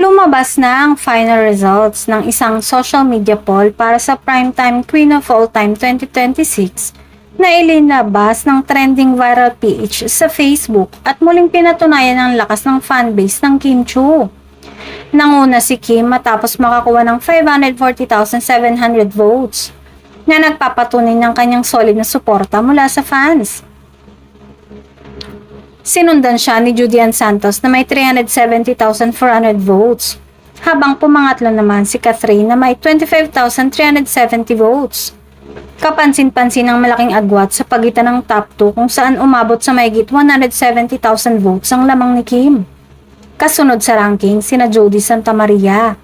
Lumabas na ang final results ng isang social media poll para sa Primetime Queen of All Time 2026 na ilinabas ng trending viral page sa Facebook at muling pinatunayan ang lakas ng fanbase ng Kim Chiu. Nanguna si Kim matapos makakuha ng 540,700 votes na nagpapatunay ng kanyang solid na suporta mula sa fans. Sinundan siya ni Judy Ann Santos na may 370,400 votes, habang pumangatlo naman si Catherine na may 25,370 votes. Kapansin-pansin ang malaking agwat sa pagitan ng top 2 kung saan umabot sa mahigit 170,000 votes ang lamang ni Kim. Kasunod sa ranking sina Jody Santa Maria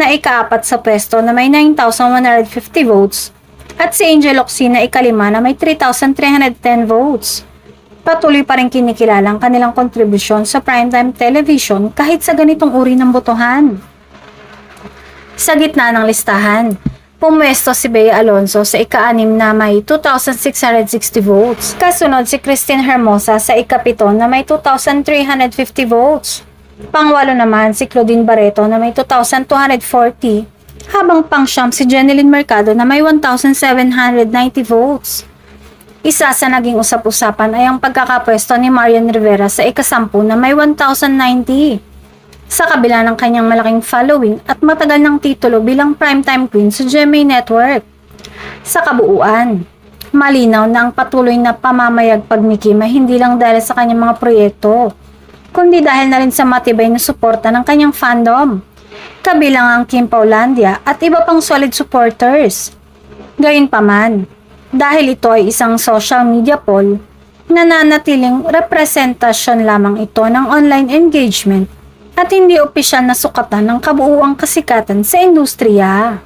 na ikaapat sa pwesto na may 9,150 votes at si Angel Locsin na ikalima na may 3,310 votes. Patuloy pa rin kinikilala ang kanilang kontribusyon sa primetime television kahit sa ganitong uri ng botohan. Sa gitna ng listahan, pumwesto si Bea Alonzo sa ika-6 na may 2,660 votes. Kasunod si Christine Hermosa sa ika-7 na may 2,350 votes. Pangwalo naman si Claudine Barreto na may 2,240, habang pang-siyam si Jeneline Mercado na may 1,790 votes. Isa sa naging usap-usapan ay ang pagkakapwesto ni Marian Rivera sa ika-10 na may 1,090. Sa kabila ng kanyang malaking following at matagal ng titulo bilang primetime queen sa GMA Network. Sa kabuuan, malinaw na ang patuloy na pamamayagpag ni Kim ay hindi lang dahil sa kanyang mga proyekto, kundi dahil na rin sa matibay na suporta ng kanyang fandom, kabilang ang Kim Paulandia at iba pang solid supporters. Gayunpaman, dahil ito ay isang social media poll, nananatiling representasyon lamang ito ng online engagement at hindi opisyal na sukatan ng kabuuang kasikatan sa industriya.